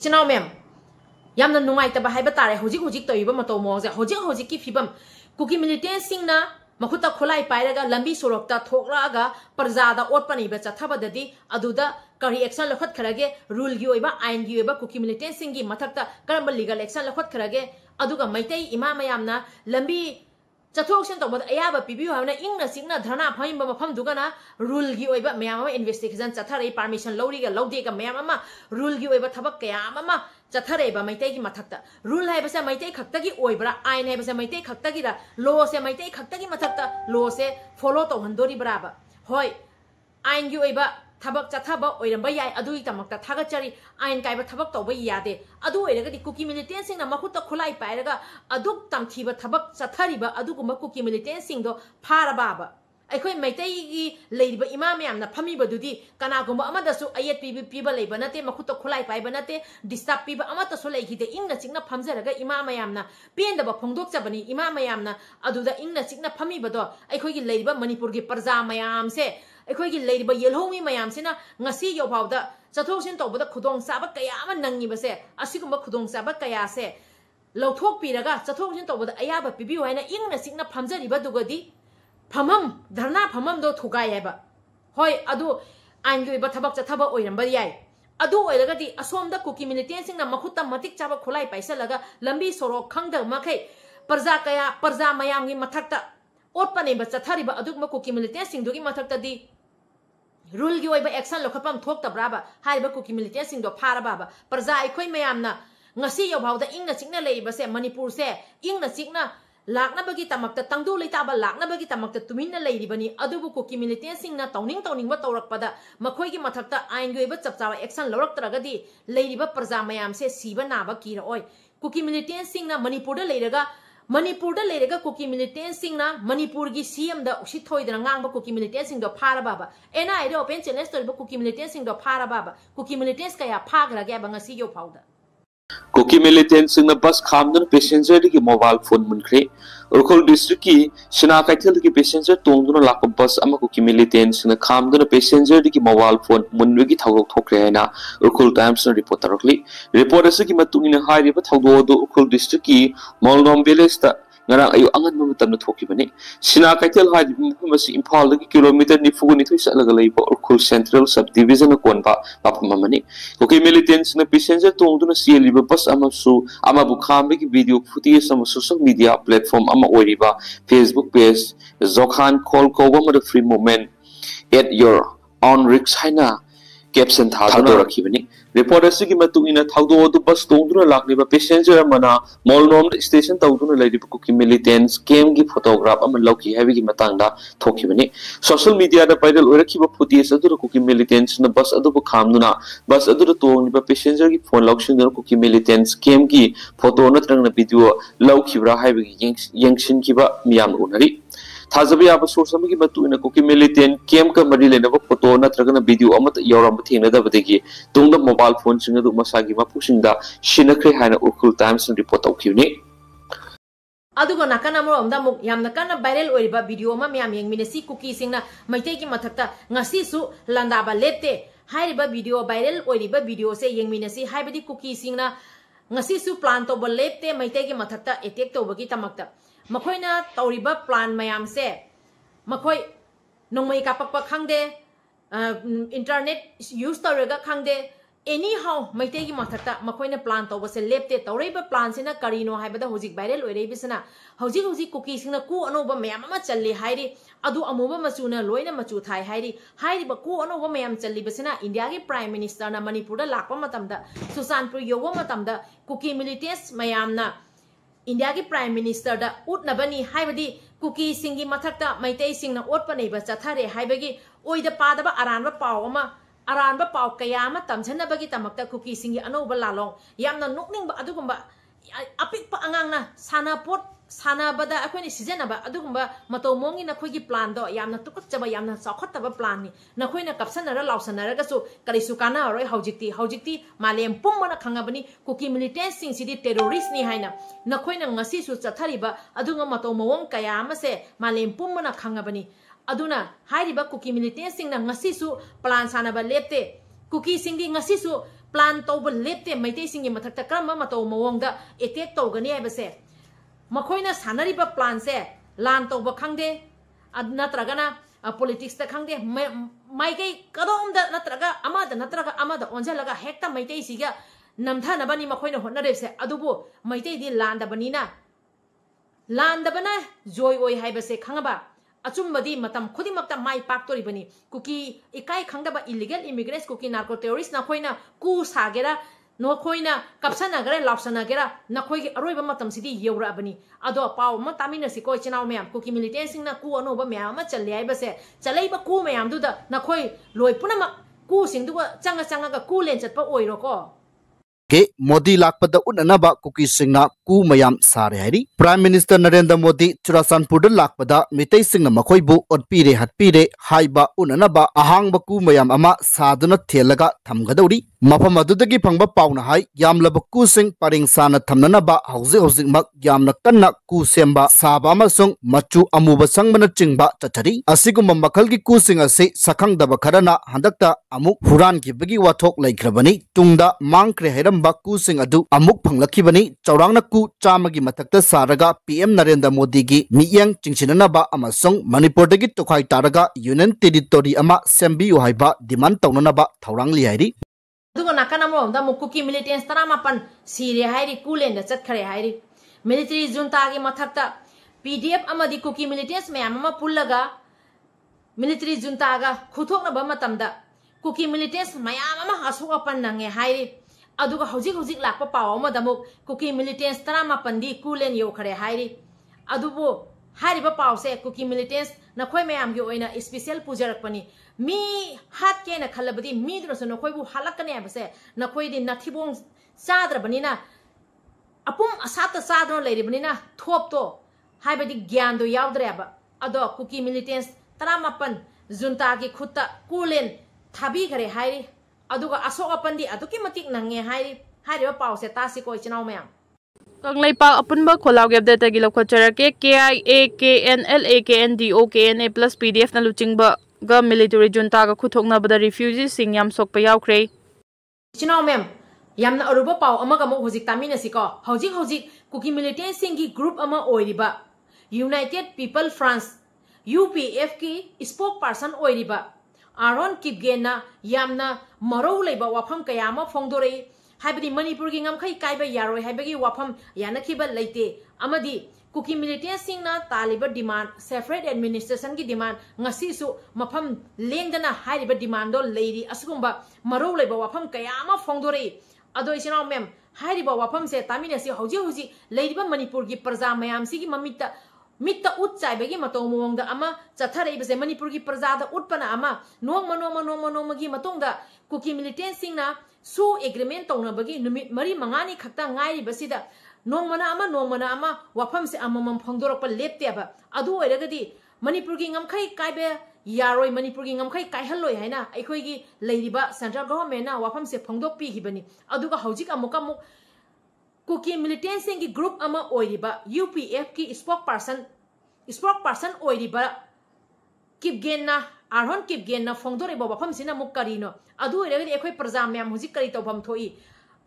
Chinaw mem. Yamna nungai taba haiba tare hojik to iba mato mo hojik ki fibam Kuki militant sing na makuta khulai pairaga lambi sorokta thokraga parjada otpani ba chathabadadi aduda kari action lokhat kharage rule gi oiba ain gi oiba Kuki militant sing gi mathakta karamba legal action lokhat kharage aduga maitai ima mayamna lambi chathoksin tobad ayaba pibiu havna ingna singna dharna phaimba mafam dugana rule gi oiba mayam investigation chathare permission lawriga lawde ga mayam ama rule gi oiba thabak kayam ama chathare ba maitai gi mathakta rule hai basa maitai khakta gi oibra ain hai basa maitai khakta gi ra law se maitai khakta gi mathakta law se follow to handori braba hoi ain gi oiba thabak chathaba oiramba yai adui tamakta thagachari ain kaiba thabak to ba yade adu oiraga di Kuki militant sing na makuta khulai pairaga aduk tamthiba thabak chathariba adugumba Kuki militant sing do pharaba akhoi maitai gi leiba imam yamna phamiba dudi kana gumba amada su ayet piba leiba nate makuta khulai paiba nate disturb piba amata so leihide ingna chingna phamjaraga imam yamna penda ba phongdok chabani imam yamna aduda ingna chingna phamiba do akhoi gi leiba manipur gi parja mayam se akhoi gi leiba yelhomi mayam sina ngasi yo phawda chathoksin tobada khudong saba kaya ama nangi base asigumba khudong saba kaya se lauthok piraga chathoksin tobada ayaba pibi waina ingna chingna phamjariba dugadi Pamam, Dharna Pamam do Tugayaba. Hoi, Adu, and you but about the Taba Oyan Yai. Adu Oilagati, a swam the Kuki militant sing the Makuta Matik Chava Kulai by Salaga, Lambi Soro, Khangda Make, Parzakaya, Parza Mayami Matata, Opane, but Satariba Aduma Kuki militant sing doing Matata di Rule you by Exan Lokapam talked the Braba, Haiba Kuki militant sing do Parababa, Parza Equi Mayamna, Nasi about the Inga Signa labor say Manipur say, Inga Signa. Lakna bagi tamakta tangdu leitaba lakna bagi tamakta tumina leiribani adubu Kuki militant sing na tawning ba tawrakpada makhoi gi mathakta ain gi ba chapchawa action lawraktragadi leiriba parja mayam se siba naba kira oi Kuki militant sing na Manipur da leiraga Kuki militant sing na Manipur gi CM da usithoi da ngangba Kuki militant sing do phara baba ena ide open challenge to ba Kuki militant sing do phara baba Kuki militants kaya phagra ga bangasi yo phauda Kuki militants in the bus Khamdan passenger ki mobile phone munkre Urkhol district ki Shina Kaitel ki passenger tongduna lak bus ama Kuki militants in the Khamdan passenger ki mobile phone munwegi thawok thokre na Urkhol Times na report tarokli report asiki matungina hai riba thawdo do Urkhol district ki Molnom village ta ngarang ayu angan mo tamna thoki bani Shina Kaitel hai masi Imphal ki kilometer nifu ni thoi salaga leiba Urkhol central subdivision kon ba papamani Kuki militants na passenger tongduna CL bus amasu amabu khambe ki video footage sama social media platform ama oiriba Facebook page Zokhan call ko ma free movement at your own risk haina caption thadona rakhibani reporters ki matungina thawdo du bus tongduna lakliba passenger mana molnom station tawduna leidiba Kuki militants came gi photograph ama loki heavy gi matangda thokibani social media da viral oirakhiba footage adu Kuki militants na bus adu khamduna bus adu tongniba passenger gi phone lokshin da Kuki militants came gi photo natrang na video lokhibra haiba gi yangshin kiba miyam unari Thazabi aba source amagi matuna Kuki militant came ka mari lenaba photo natragana video amat yoram thengna da badegi tungda mobile phone singa du masagi mapusingda shinakre haina Urkhol Times report aukhiuni adugo nakana mo amda muk yamna kana viral oiriba video ma myam yengminesi Kuki singna maitai ki mathakta ngasi su landaba lepte hairiba video viral oiriba video se yengminesi haibadi Kuki singna ngasi su plan to lepte maitai ki mathakta attack to bagi tamakta Makoina tauriba plan mayam se Makoi nongmai kapakpa khangde internet use tawrega khangde anyhow maitegi mathakta makoina plan tawbase lepte tawreiba plan sina karino haibada hojik viral oirei bisana hojik Kuki singna ku anoba mayam ama challi hairi adu amuba machuna loina machu thai hairi ba ku anoba mayam challi bisana India gi prime minister na Manipur da lakpa matamda Susanpur yowa matamda Kuki militants mayamna India ki Prime Minister da utnabani haibadi Kuki singi mathakta maitai singna otpaneba chathare haibagi oida padaba aranba paw kaya ama tamjhanabagi tamakta Kuki singi anoba lalong yamna nokningba adugumba apikpa angangna sanabada akhoni sijanaba adugumba matomongi na khoigi plan do yamna tukachaba yamna chakhataba plan ni na khoina kapsanara lausanara gasu karisu kana roi haujikti malem pummana khangabani Kuki militants sing sidi terrorist ni haina na khoina ngasi su chathariba adunga matomong kaya amase malem pummana khangabani aduna hairiba Kuki militants sing na ngasi su plan sanaba lepte Kuki singi ngasi su plan तौब लेप्ते मैते सिंगी मथक्ता क्रम मतो मवोंगदा attack तौगनी हाइबसे मखोइना सानरिबा plan से लान तौब खंगदे नत्रगना politics ता खंगदे माइकै कदोमदा नत्रगा अमादा ओंजलगा हेक्ता मैते सिगा नमथानबनी मखोइना होनरेसे अदुबो मैते दि लांदबना जोय ओय हाइबसे खंगबा अचुम्बदी मतम खुदिमक्ता माइ पाक्तोरिबनी कुकी इकाई खंगदबा illegal immigrants Kuki narco terrorist नखोइना कु सागेरा नखोइना कपसनागरे लापसनागेरा नखोइगी अरोइबा मतम सिदी यौराबनी अदो पाव म तामिनसी कोइ चिनाव म्याम कुकी मिलिटेंट सिंगना कु अनोबा म्याम म चल्ले हाइबसे चलैबा कु म्याम दुदा नखोइ लोइ पुनम कु सिंगदुगा चंगा कु लेन चटपा ओइरोको मोदी लापद उन्ननबा कुकी सिंगना कु मयाम सारे हाइरी प्राइम मिनिस्टर नरेंद्र मोदी चुराचानपुर लापद मितै सिंगना मखोइबु ओटपीरे हटपीरे हाइबा उन्ननबा अहांग कु मयाम अमा सादुना थेलगा थमगदौरी मफम अदुदगी फंगबा पाउना हाइ यामलब कु सिंग परिंग साना थमननबा हौजिक मक यामना कन्ना कु सेंबा साबा अमसुंग मचु अमुबा संगबना चिंगबा चथरी असिगुम मखलगी कु सिंग असे सखंगदबा खरना हंदक्ता अमुक हुरान गिबगी वाथोक लैख्रबनी तुंगदा मांगक्रे हैरम कु सिंग अदु अमुक फंगलखिबनी चौरांगना कु चामगी मथक्ता सारगा पीएम नरेंद्र मोदी की मियंग चिंचिननबा अमसुंग मणिपुरदगी तोखाई तारगा यूनियन टेरिटोरी अमा सेंबियु हाइबा डिमांड तौननबा थौरांग लिहाइरी अदुगो नाकन अमरोमदा कुकी मिलिटेंट्स 15 सीरे हाइरी कुलेंड चटखरे हाइरी मिलिटरी जुंतागी मथक्ता पीडीएफ अमदी कुकी मिलिटेंट्स मयाम अमा पुल्लगा मिलिटरी जुंतागा खुथोकनबा मतमदा कुकी मिलिटेंट्स मयाम अमा असोकपन नंगे हाइरी अदुगा हौजिक लापा पाव अमदमुक कुकी मिलिटेंट्स 15 दी कुलेन योखरे हाइरी अदुबो हारिबा पावसे कुकी मिलिटेंट्स नखोय मयाम गी ओइना स्पेशल पुजरकपनी मी हात केना खलबदी मी द्रसो नखोयबु हालकने बसे नखोयदि नथिबोंग चाद्रबनिना अपुम असात चाद्रो लेरिबनिना थोपतो हाइबदी ज्ञान दो यावद्रेबा अदो कुकी मिलिटेंट्स 15 जुंता की खुत्ता कुलेन थाबी करे हाइरी अदुगा असोकपनदी अदुकी मतिक नंगे हाइरी हारिबा पावसे तासी कोइ चिनाव मयाम कंगलेपा अपुनबा खोलाव अपडेट तगी लखोचरके KIAKNLAKNDOKNA प्लस PDF ना लुचिंगबा ग मिलिटरी जुंता ग खुथोकनाबदा रिफ्यूजी सिंग याम सोकपा यावख्रे चिनाव मैम यामना अरुबा पाव अमगा मो होजिक तामिनसिको होजिक कुकी मिलिटेंट सिंग की ग्रुप अमा ओइरिबा यूनाइटेड पीपल फ्रांस UPF की स्पोक पर्सन ओइरिबा आरोन किपगेना यामना मरो लेबा वाफम कयामा फोंदोरे हाइबदी मणिपुर की ngमखै काइबा यारोय हाइबगी वाफम यानखिबा लेते अमदी कुकी मिलिटेंट सिंगना तालिबा डिमांड सेपरेट एडमिनिस्ट्रेशन की डिमांड ngasisu मफम लेंगदना हाइरिबा डिमांड दो लेरी असगुंबा मरो लेबा वाफम कयामा फोंदोरे अदो इसिनाव मैम हाइरिबा वाफम से तामिनसी हौजी लेरिबा मणिपुर की प्रजा मयाम सिगी मित्ता उत चाइबगी मतो मोंगदा अमा चथरेबसे मणिपुर की प्रजादा उतपना अमा नोंगमगी मतोंगदा कुकी मिलिटेंट सिंगना सु एग्रीमेंट तौनबगी नुमित मरी मंगानी खक्ता ngairibasida नोंगमना अमा वाफम से अममम फंगदोरप लेप्तेबा अदु ओइरगदी मणिपुर की ngमखै काइबे यारोय मणिपुर की ngमखै काइहल्लोय हैना अखोइगी लेरिबा सेंट्रल गवर्नमेंट ना वाफम से फंगदोक पिहिबनी अदुगा हौजिक अमुकमु कुकी मिलिटेंट सिंग की ग्रुप अमा ओइरिबा UPF की स्पोक पर्सन ओइरिबा किपगेना आरोन किपगेना फोंदोरेबा वाफम सिना मुक करिनो अदु ओइरगदी एखोइ प्रजा म्याम हुजिक करि तौफम थोई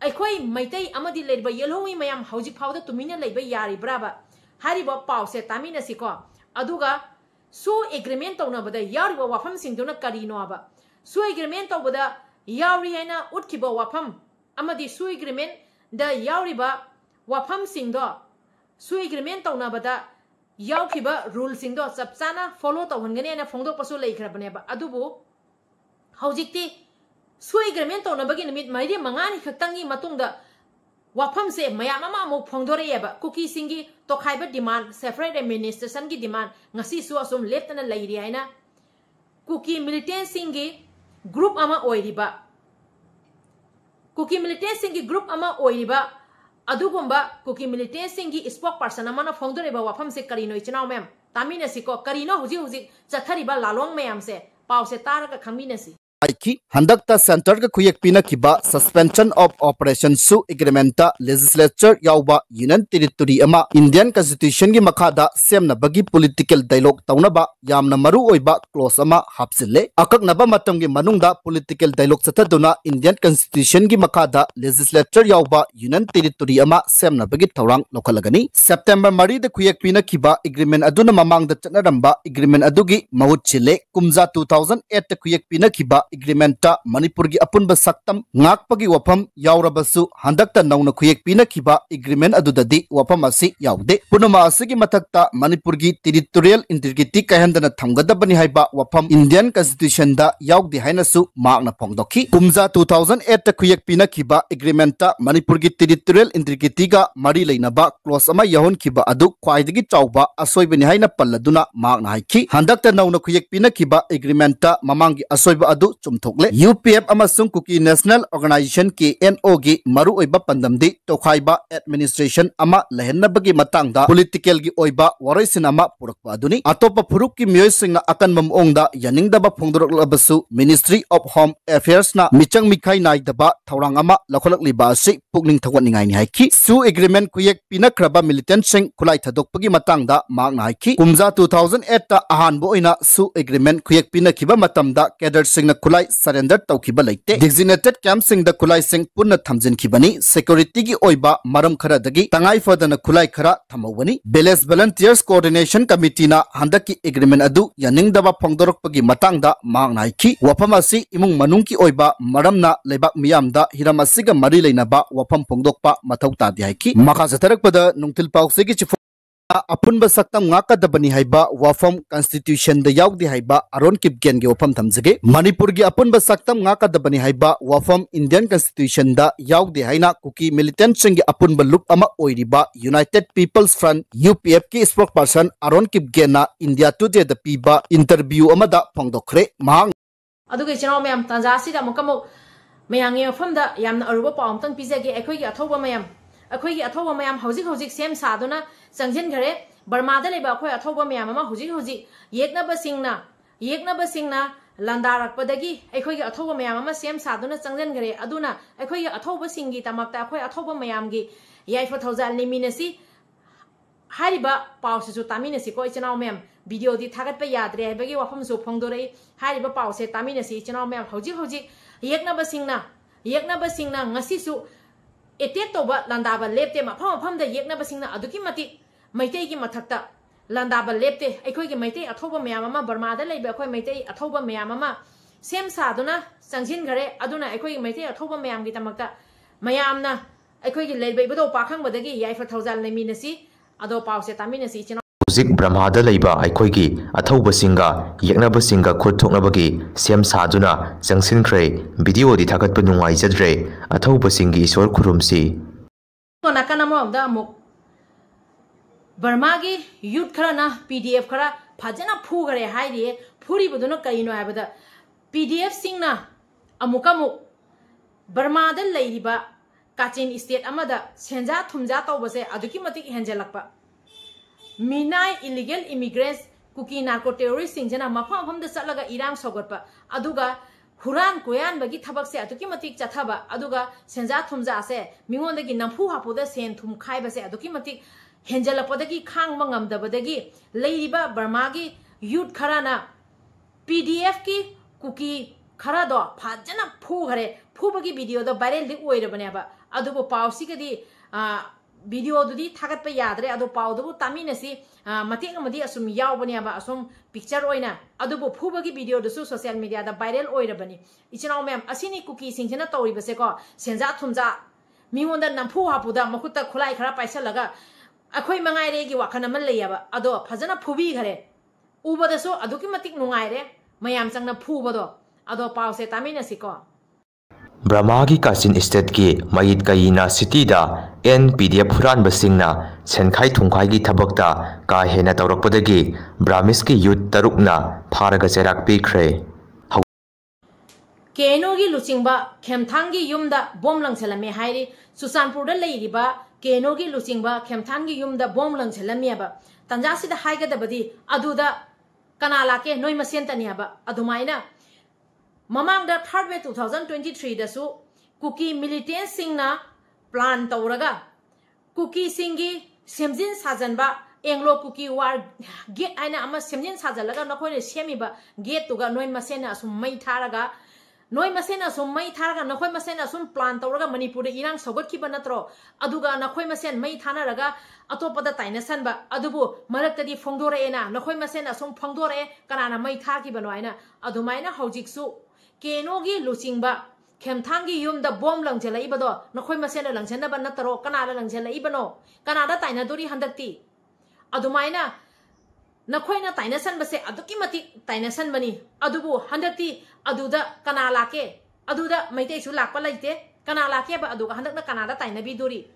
अखोइ मैतै अमदि लेरिबा येलोवी म्याम हौजिक फावदा तुमिना लेबा यारिब्राबा हारिबा पावसे तामिनसिको अदुगा सु एग्रीमेंट तौनबदा यारिबा वाफम सिंगदुना करिनो अबा सु एग्रीमेंट तौबदा यारि हैना उठखिबा वाफम अमदि सु एग्रीमेंट दा यारिबा वाफम सिंगदो सु एग्रीमेंट तौनबदा यावखिबा रूल सिंगदो चपचाना फॉलो तौहनगनेना फोंदोकपसु लेख्रबनेबा अदुबु हौजिकति सु एग्रीमेंट तौनबगी निमित मरि मंगानी खक्तंगी मतुंगदा वाफम से मयाम अमा अमुक फोंदोरेबा कुकी सिंगी तोखाइबा डिमांड सेपरेट एडमिनिस्ट्रेशन की डिमांड ngasisu असुम लेप्तना लैरि हैना कुकी मिलिटेंट सिंगी ग्रुप अमा ओइरिबा कुकी मिलिटेंट सिंगी ग्रुप अमा ओइरिबा अदुगुंबा कुकी मिलिटेंट सिंगी स्पोक पर्सन अमाना फोंदोरेबा वाफम से करिनो इचनाव मैम तामिनसिको करिनो हुजी चथरिबा लालोंग मैम से पाव से तारगा खंगिनसी। हंदक्ता सेंटर का खुयक पीना किबा सस्पेंशन ऑफ ऑपरेशन सु एग्रीमेंटा लेजिस्लेचर याउबा यूनियन टेरिटोरी अमा इंडियन कॉन्स्टिट्यूशन की मखादा सेमनबगी पॉलिटिकल डायलॉग तौनबा यामना मरु ओइबा क्लोज अमा हापसिले अककनबा मतम की मनुंगदा पॉलिटिकल डायलॉग चथदुना इंडियन कॉन्स्टिट्यूशन की मखादा लेजिस्लेचर याउबा यूनियन टेरिटोरी अमा सेमनबगी थौरांग लौखलगनी सेप्टेम्बर 3 द खुयक पीना किबा एग्रीमेंट अदुना ममांग द चनरंबा एग्रीमेंट अदुगी महुत चिले कुमजा 2008 द खुयक पीना किबा एग्रीमेंटा मणिपुर की अपुनब सक्तम ngakpagi wafam yaurabasu handakta nauna khuyek pina khiba agreement adudadi wafam asi yaude punama asigi mathakta manipur gi territorial integrity kahendana thamgadabani haiba wafam indian constitution da yaugdi hainasu maakna phongdokhi kumja 2008 ta khuyek pina khiba agreementa manipur gi territorial integrity ga mari leinaba clause ama yahon khiba adu khwaidagi chauba asoibani haina palladuna maakna haiki handakta nauna khuyek pina khiba agreementa mamangi asoiba adu chumthokle UPF amasung Kuki National Organization के NO की मरु ओइबा पंदमदी तोखाइबा administration अमा लहनबगी मतंगदा political की ओइबा वरैसिन अमा पुरकपा अदुनी अतोपा फुरुक की मियोइसिंगना अकनबम ओंगदा यनिंगदबा फोंदोरकलबसु ministry of home affairs ना मिचंग मिखाई नाइदबा थौरांग अमा लखोलकलिबा असि पुकनिंग थगवनिंगाइनि हाइकी सु एग्रीमेंट कुयेक पिनख्रबा मिलिटेंट सिंग खुलाई थदोकपगी मतंगदा मांगना हाइकी कुमजा 2008 ता अहानबो ओइना सु एग्रीमेंट कुयेक पिनखिबा मतमदा कैडर सिंगना खुलाई सरेंडर तौखिबा लेते डिजिग्नेटेड कैंप सिंग द खुलाई सिंग पुनः थमजिन खिबनी सिक्योरिटी की ओइबा मरम खरा दगी तंगाई फदन खुलाई खरा थमौबनी बेलेस वॉलंटियर्स कोऑर्डिनेशन कमिटी ना हंदक की एग्रीमेंट अदु यनिंग दबा फोंदोरकपगी मतंगदा मांगना हाइकी वफम असि इमुंग मनुंग की ओइबा मरमना लेबाक मियामदा हिरम असिगा मरी लेनबा वफम फोंदोकपा मथौ तादि हाइकी मखा जथरकपदा नुंगथिल पाउसेगी chief अपुनब सक्तम ngakadabani haiba wafam constitution da yaugdi haiba aron kipgen ge wafam thamjage manipur gi apunba saktam ngakadabani haiba wafam indian constitution da yaugdi haina kuki militant sing gi apunba look ama oiriba united people's front UPF ki spokesperson aron kipgen na india today da piba interview amada phongdokre mahang aduge channel mayam tanjasi da mukamu mayangi wafam da yamna aruba paumtang pizage ekhoi gi athoba mayam अखोई अथौब ma'am हौजिक हौजिक same सादुना संजिन घरे बर्मादा लेबा अखोई अथौब ma'am अमा हौजिक हौजिक येकनबसिंगना लंदारकपदगी अखोई अथौब ma'am अमा same सादुना संजिन घरे अदुना अखोई अथौबसिंगी तमक्ता अखोई अथौब मैमगी याइफा थौजाल निमिनसी हारिबा पाउसेसु तामिनसी को इचनाव मैम वीडियो दी थागत पे याद रे बगी वफम सु फोंदोरे हारिबा पाउसे तामिनसी इचनाव मैम हौजिक हौजिक येकनबसिंगना ngasisu एटेक तौब लंदाबा लेप्ते मफम मफम द येकनबसिंगना अदुकी मति मैतै की मथक्ता लंदाबा लेप्ते अखोई की मैतै अथौब मयाम अमा बर्मादा लेबे अखोई मैतै अथौब मयाम अमा सेम सादुना संजिन घरे अदुना अखोई मैतै अथौब मयाम की तमक्ता मयामना अखोई की लेबे बदो पाखंग बदगी याइफा थौजाल नेमिनसी अदो पाउसे तामिनसी चिना हुजिक ब्रह्मादा लैबा अखोईगी अथौबसिंगा येकनबसिंगा खुथोकनबगी सेम सादुना जंगसिनख्रे वीडियो दी थागतप नुंगाइजद्रे अथौबसिंगी ईश्वर खुरुमसी तो नाकानमोदा मुक बर्मा की यूथ खराना PDF खरा फजना फुगरे हाइरिए फुरिबदुना कइनो हाबदा PDF सिंगना अमुकमु बर्मादा लैरिबा काचिन स्टेट अमदा सेंजा थुमजा तौबसे अदुकी मतिक हेंजलकपा मीनाई illegal immigrants Kuki narco terrorist सिंजना मफम मफम द चलगा इरांग सौगटपा अदुगा हुरान कोयान बगी थबक से अदुकी मतिक चथबा अदुगा सेंजा थुमजा से मिंगोंदगी नफु हापुदा सेन थुम खाइबसे अदुकी मतिक हेंजलपदगी खांग मंगमदबदगी लेरिबा बर्मागी यूथ खराना PDF की कुकी खरा दो फजना फुगरे फुबगी वीडियो दो वायरल दि ओइरबनेबा अदुबो पाउसिगदी वीडियो दुदी थागत पे यादरे अदो पाउदबु तामिनसी मतेंग मदी असुम यावबनेबा असुम पिक्चर ओइना अदुबु फुबगी वीडियो दसु सोशल मीडिया दा वायरल ओइरबनी इचनाव मैम असिनी कुकी सिंजना तौरिबसे को सेंजा थुमजा मिंगोंदा नंफु हापुदा मखुता खुलाई खरा पाइसलगा अखोई मंगाइरेगी वाखन अमन लेयबा अदो फजना फुबी घरे उबदसो अदुकी मतिक नुंगाइरे मयाम चंगना फुबदो अदो पाउसे तामिनसी को ब्रह्मागी काचिन स्टेट की मयित कयिना सिटी दा NPDF हुरानबसिंगना सेनखाई थुंखाई थबकता का हेना तौरकपदगी ब्राह्मिस की यूथ तरुकना फारगा चेराक पीख्रे केनोगी लुचिंगबा खेमथांगी युमदा बोम लंगसलमे हाइरि सुसानपुरदा लेरिबा केनोगी लुचिंगबा खेमथांगी युमदा बोम लंगसलमेबा तंजासिदा हाइगदबदी अदुदा कना लाके नोय मसेंतनियाबा अदुमाइना mamang da third way 2023 da su Kuki militant sing na plan tawraga Kuki singi semjin sajanba englo Kuki war gate aina ama semjin sajalaga nakoi ne semiba gate tuga noi masena asum mai tharaga noi masena asum mai tharaga nakoi masena asum plan tawraga Manipur da irang sogot ki banatro aduga nakoi masen mai thanaraga atopada taina sanba adubu maraktadi phongdore ena nakoi masena asum phongdore kanana mai thaki bano aina adumaina hojiksu kenogi luchingba Khemthangi yum da bomb lang chela ibado nakoi masena lang chena ban nataro kanada lang chela ibano kanada taina duri handakti adumaina nakoi na taina san base aduki mati taina san bani adubu handakti aduda kanala ke aduda maite su lakpa laite kanala ke ba aduga handak na kanada taina bi duri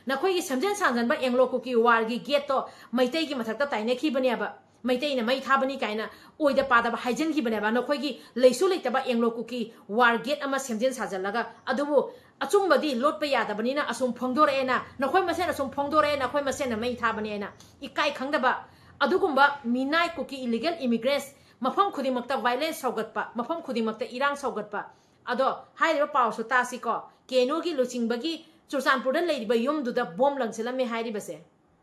nakoi gi samjan sangan ba englo Kuki war gi gate to maite gi mathakta taina ki bani ba maite na mai thabani kaina oida pada ba haijen ki bani ba nakoi gi leisu leita ba englo Kuki war gate ama samjan sajalaga adubu achumbadi lotpa yada bani na asum phongdore na nakoi masena asum phongdore na nakoi masena mai thabani na ikai khangdaba adugumba minai Kuki illegal immigrants mafam khudimakta violence saugatpa mafam khudimakta irang saugatpa ado hairiba pawsu tasi ko kenogi luchingbagi Chursanpur da leiba yum du da bomb langsilame hairibase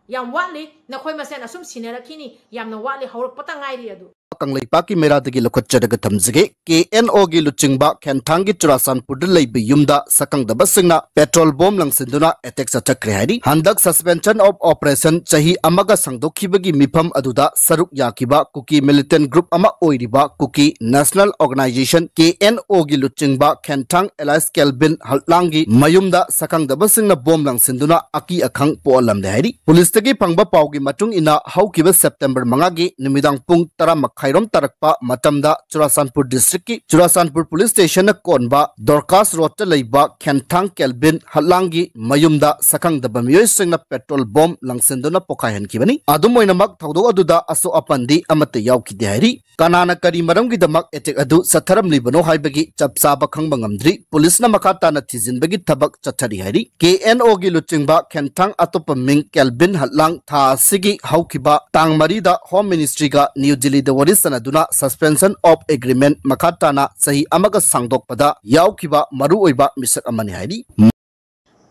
yam watli nakoi masen asum sinerakini yamna watli haurak patangairi adu Kanglaipa ki mera dagi lokotchadaga thamjige KNO gi luchingba Khenthangi Churasanpur da leiba yumda sakang da basingna petrol bomb langsinduna attack sa chakre hari handak suspension of operation chahi amaga sangdokhibagi mifam aduda saruk yakiba Kuki militant group ama oiriba Kuki National Organization KNO gi luchingba Khenthang Elias Kelvin Hallangi mayumda sakang da basingna bomb langsinduna aki akhang polam de hari police tagi phangba pawgi matung ina haukiba September mangagi nimidang pung 10 Khairom tarakpa matamda Churasanpur district ki Churasanpur police station na konba Dorcas road ta leiba Khenthang Kelvin Hallangi mayumda sakang da bamiyoi singna petrol bomb langsinduna pokayan kibani adumoina mak thawdo aduda aso apandi amate yauki dehari kanana kari maram gi damak attack adu satharam libano haibagi chapsaba khangba ngamdri police na makata na thijinbagi thabak chathari hari KNO gi luchingba Khenthang atopa ming Kelvin Hallang tha sigi haukiba tangmari da home ministry ga New Delhi da Sanaduna suspension of agreement makatana sahi amaga sangdokpada yaukiba maru oiba misak amani haidi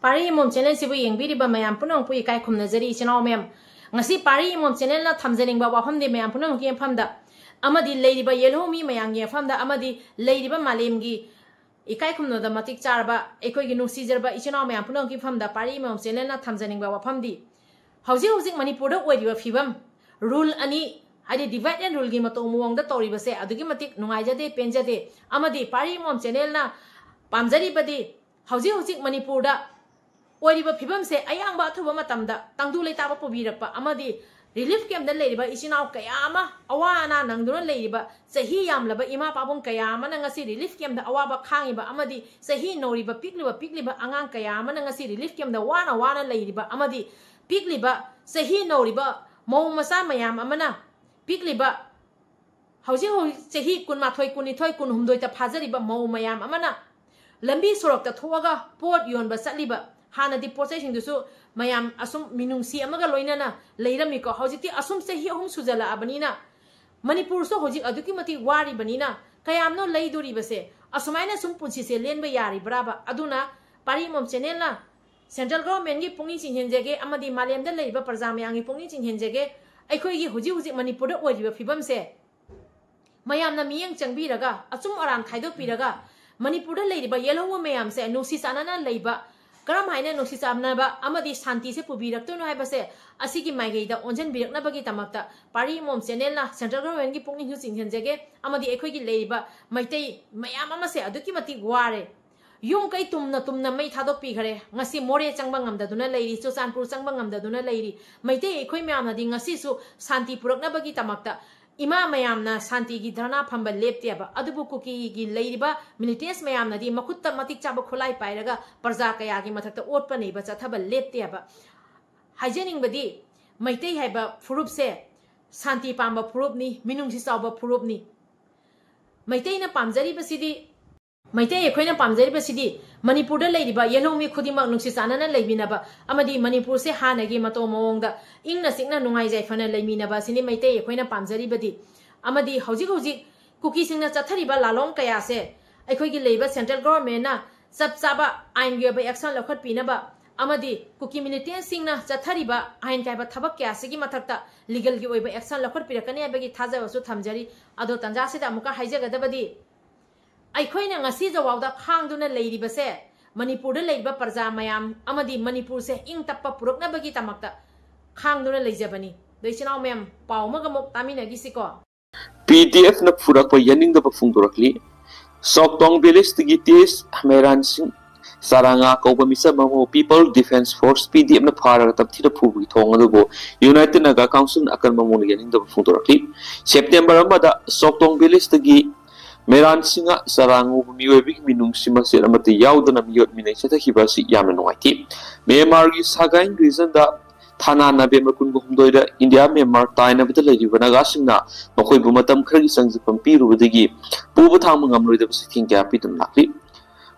Pari mom channel sibu yengbiri ba mayam punong pui kai khum nazari channel mem ngasi pari mom channel na thamjaning ba waham de mayam punong ki famda amadi lady ba yellow mi mayang ye famda amadi lady ba malem gi ikai khum no da matik charba ekoi gi nusi jerba channel mayam punong ki famda pari mom channel na thamjaning ba waham di hauji hauji manipur da oidi ba fibam rule ani Adi divide and rule game to muang the Tory base, Adugimatic, Nungajade, Penjade, Amadi, Pari Mom Channel na Pamjari Badi, Hausi Husik Manipurda, Wadiba Pibam say, Ayang Batuba Matamda, Tandu Letaba Pobirapa, Amadi, relief came the lady by Ishinao Kayama, Awana, Nangdura lady, but say he yam laba Ima Pabum Kayama, Nangasi, relief came the Awaba Kangiba, Amadi, say he no riba, Pikliba, Angan Kayama, Nangasi, relief came the Wana lady, but Amadi, Pikliba, say he no riba, Mo Masamayam, Amana. Pikliba hauji ho chehi kun ma thoi kuni thoi kun humdoi ta phajari ba mau mayam amana lambi sorok ta thoga pot yon ba satliba hana di pot sing dusu mayam asum minung si amaga loina na leirami ko hauji ti asum chehi hum sujala abanina Manipur so hoji aduki mati wari banina kayam no leiduri base asumaina sum punsi se lenba yari braba aduna pari mom channel na central government gi pungni chinhenjege amadi malem da leiba parjam yangi pungni chinhenjege Aikoigi huji Manipur da oidiba fibam se mayam na miyang changbiraga achum aram thaido piraga Manipur da leiba yellow mayam se nosi sanana leiba karam haina nosi samna ba amadi shanti se pubirak to no haibase asigi maigei da onjan birak na bagi tamakta pari mom channel na central government gi pungni hu chinhenjege amadi aikoigi leiba maitei mayam ama se aduki mati ware Yung kay tumna may thadok pi khare ngasi more changbang ngamda duna leiri Chursanpur changbang ngamda duna leiri maite ekhoi mayam na di ngasi su santi purakna bagi tamakta ima mayam na santi gi dharna phamba lepte ba adubu Kuki gi leiri ba militants mayam na di makutta matik chaba khulai pairaga parja kaya gi mathakta otpa nei ba chathaba lepte ba haijening badi maite haiba furup se santi pamba furup ni minung si chawba furup ni maite na pamjari basidi Maite ekhoi pamjari basidi Manipur da leiba yellow mi khudimak nungsi sanana leibinaba amadi Manipur se hanagi mato mawongda ingna sikna nungai jai fana leiminaba sini maite ekhoi pamjari badi amadi hauji Kuki singna chathari ba lalong kaya se ꯑꯩꯈꯣꯏꯒꯤ ꯂꯩꯕ central ꯒꯣꯚꯔꯟꯃꯦꯟꯠꯅ ꯆꯞ ꯆꯥꯕ ꯑꯥꯏꯟꯒꯤ ꯑꯣꯏꯕ action ꯂꯧꯈꯠꯄꯤꯅꯕ ꯑꯃꯗꯤ cookie ꯃꯤꯂꯤꯇꯦꯟꯠꯁꯤꯡꯅ ꯆꯠꯊꯔꯤꯕ ꯑꯥꯏꯟ ꯀꯥꯏꯕ ꯊꯕꯛ ꯀꯌꯥꯁꯤꯒꯤ ꯃꯊꯛꯇ ꯂꯤꯒꯜꯒꯤ ꯑꯣꯏꯕ ꯑꯦꯛꯁꯟ ꯂꯧꯈꯠꯄꯤꯔꯛꯀꯅꯤ ꯍꯥꯏꯕꯒꯤ ꯊꯥꯖꯕꯁꯨ ꯊꯝꯖꯔꯤ ꯑꯗꯣ ꯇꯟꯖꯥꯁꯤꯗ ꯑꯃꯨꯛꯀ ꯍꯥꯏꯖꯒꯗꯕꯗꯤ ꯑꯩꯈꯣꯏꯅ ꯉꯁꯤ ꯖꯋꯥꯎꯗ ꯈꯥꯡꯗꯨꯅ ꯂꯩꯔꯤꯕꯁꯦ ꯃꯅꯤꯄꯨꯔꯗ ꯂꯩꯕ ꯄ꯭ꯔꯖꯥ ꯃꯌꯥꯝ ꯑꯃꯗꯤ ꯃꯅꯤꯄꯨꯔꯁꯦ ꯏꯪ ꯇꯞꯄ ꯄꯨꯔꯛꯅꯕꯒꯤ ꯇꯃꯛꯇ ꯈꯥꯡꯗꯨꯅ ꯂꯩꯖꯕꯅꯤ ꯗꯣꯏꯆꯤꯅꯥꯎ ꯃꯌꯥꯝ ꯄꯥꯎ ꯑꯃꯒ ꯑꯃꯨꯛ ꯇꯥꯃꯤꯟꯅꯈꯤꯁꯤꯀꯣ PDF na furakpa yaningdaba phungdorakli Soktong Village tis Meran Saranga Koba Misa Mamo People Defense Force PDF na Para Taptira Pubi Tongadubo United Naga Council akan Mamon yaningdaba phungdorakli September amada Soktong Village Meran Singa Sarangu Miwebi Minung Simasir Amati Yaudana Miyot Minachata Hibasi Yamanoiti Memargi Sagain reason da Thana November Kundoida India Myanmar Taina Vitali Vanagasina Makoi Bumatam Kari Sangs Pampiru Vidigi Pubatam Amrida Sitting Capitan Laki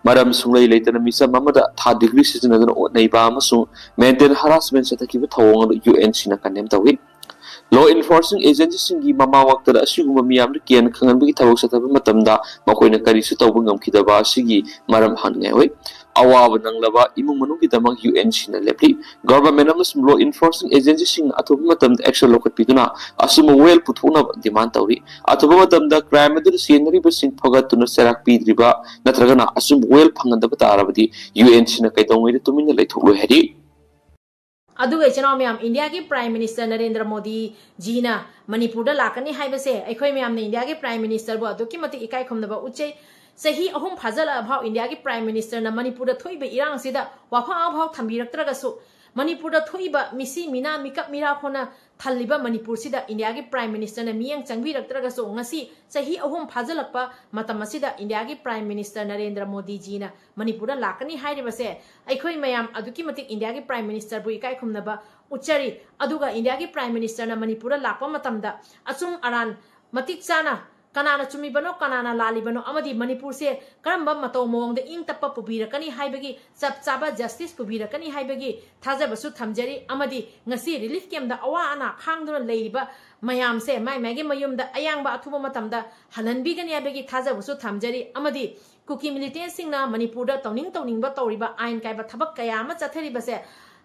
Madam Sulay later Misa Mamada 3 degrees season of Neiba Masu maintain harassment at a Kivatong UN Sinakanem Tawit Law enforcing agencies in Mama Wakta Asuguma Miamrikian Kanganbi Tawak Matamda Makoina Karisutawangam Kidaba Sigi Madam Hangawe Awa Nanglava Imumanuki among UN Sina Lepli Government Law enforcing agencies in Atomatam the actual local Pituna Asuma well Putuna demand Tawi Atomatam the crime the scenery Basing Pogatuna Serak Pidriba Natragana Asum well Pangandabatarabadi UN Sina Kaidong to Minale to Hedi अदुगे चनाव ma'am India के prime minister Narendra Modi ji ना Manipur लाकनी हाइबसे अखोय ma'am ने India के prime minister बो अदुकी मति इकाय खमदबा उच्चे सही अहुम फाजल अभाव इंडिया के प्राइम मिनिस्टर ना मणिपुर थोइबे इरांग सिदा वाफा अभाव थंबिरक्त्रगसु मणिपुर थोइबा मिसी मिना मिकप मिरा खोना थल्लिबा मणिपुर सिदा इंडिया के प्राइम मिनिस्टर ना मियंग चंगबिरक्त्रगसु ngasi सही अहुम फाजलकपा मतम सिदा इंडिया के प्राइम मिनिस्टर नरेंद्र मोदी जी ना मणिपुर लाकनी हाइरिबसे अखोय म्याम अदुकी मति इंडिया के प्राइम मिनिस्टर बु इकाय खमनबा उच्चरी अदुगा इंडिया के प्राइम मिनिस्टर ना मणिपुर लाकपा मतमदा अचुम अरान मतिक चाना kanana chumi bano kanana lali bano amadi manipur se karamba mato mong de ing tappa pubirakani haibagi chap chaba justice pubirakani haibagi thajabasu thamjari amadi ngasi relief camp da awa ana khangduna leiba mayam se mai magi mayum da ayangba athuba matamda halanbi gani haibagi thajabasu thamjari amadi kuki militant singna manipur da tawning ba tawriba ain kai ba thabak kaya ma chathari ba se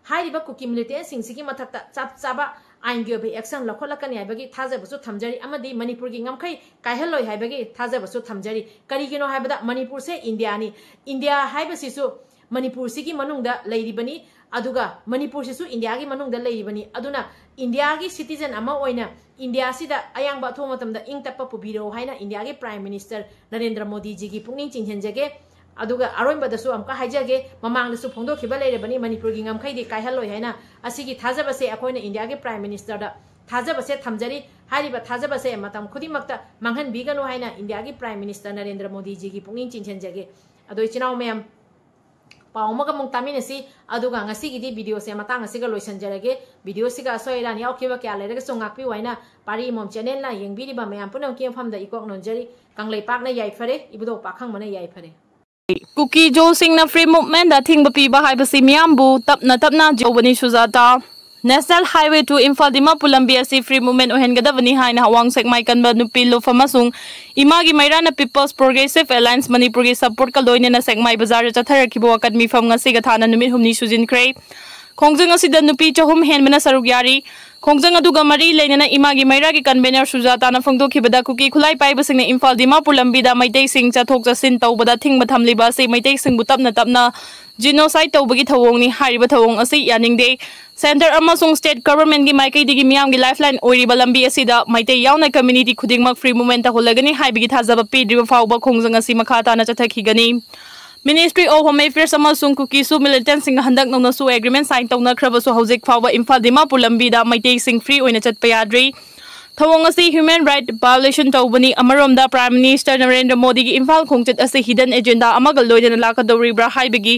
hairiba kuki militant sing sigi mathakta chap chaba आइन की action लखोलकनी हाइबगी थाजबसु थमजरी अमदी Manipur की ngमखै कायहलोय हाइबगी थाजबसु थमजरी करिगिनो हाइबदा मणिपुर से इंडियानी India हाइबसिसु Manipur सिगी मनुंगदा लैरिबनी अदुगा Manipur Sissu India की मनुंगदा लैरिबनी अदुना India की citizen अमा ओइना India सिदा अयांगबा थोमतमदा इंग तप्पा पुबिरो हाइना इंडिया की प्राइम मिनिस्टर नरेंद्र मोदी जी की पुंगिंग चिंहनजगे अदुगा अरोइबदसु अमका हाइजगे ममांगदसु फोंदोखिबा लेरबनी मणिपुर की ngमखैदि कायहलोय हाइना असिगी थाजबसे अखोइना इंडिया के प्राइम मिनिस्टर दा थाजबसे थमजरी हारिबा थाजबसे मतम खुदिमक्ता मांगहन बिगनो हाइना इंडिया की प्राइम मिनिस्टर नरेंद्र मोदी जी की पुंगिंग चिंहनजगे अदोइ चिनाव मैम पावमगा मुंग तामिनसी अदुगा ngasigiदी वीडियो से मतंग असिगा लोइसनजरगे वीडियो सिगा सोइरान यावखिबा क्या लेरगे सोंगाकपि वाइना पारी मोम चैनल ना यंगबिरिबा मैम पुनम के फमदा इकोक नोंजरी कंगलै पाकना याइफरे इबुदो पाखंग मने याइफरे Kuki Jo Singh na free movement da thing bapi ba haibasy miyambu tapna jobani Sujata National Highway to Imphal Dimapur lambi asi free movement ohengadabani haina hawang sekmai kanba nupi lo famasung imagi mairana People's Progressive Alliance Manipur gi support ka loine na sekmai bazar chatharakibo wakat mi fam ngasi ga thana numit humni sujin krai khongjang asida nupi chahum henbana saruk yari khongjang aduga mari leinana imagi maira gi convener Sujata na phongdo khibada kuki khulai pai basing na Imphal Dimapur lambi da maitai sing chathok chasin tawbada thingba thamliba se maitai sing bu tapna genocide tawbagi thawong ni hariba thawong asi yaningde Center amasung state government gi maikai digi miyam gi lifeline oiriba lambi asida maitai yauna community khudingmak free movement ta holagani haibigi thajaba pidriba fawba khongjang asi makhata na chathakigani Ministry of Home Affairs amasung kuki su militant sing handak nongna su agreement sign tawna khrabasu hojik fawba Imphal Dimapur lambi da maitai sing free oina chatpa yadri thawong asi human right violation tawbani amaromda Prime Minister Narendra Modi gi Imphal khongchat asi hidden agenda amaga loidana lakadoribra haibigi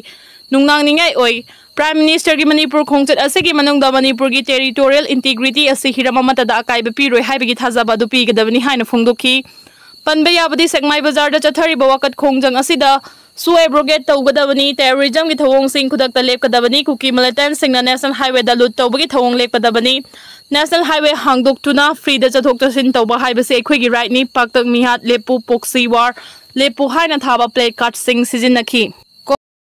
nungnang ningai oi Prime Minister ki Manipur khongchat asigi manungda Manipur ki territorial integrity asi hirama matada akaiba piroi haibigi thajaba du pigadabani haina phongdokhi panba yabadi sekmai bazar da chathari bawakat khongjang asida Su abrogate tawgadabani terrorism ki thawong sing khudakta lepkadabani Kuki militant singna national highway da lut tawbagi thawong lepkadabani national highway hangdok tuna free da chathok chasin tawba haibase ekhoi gi right ni paktak mihat lepu poksi war lepu haina thaba play card sing season nakhi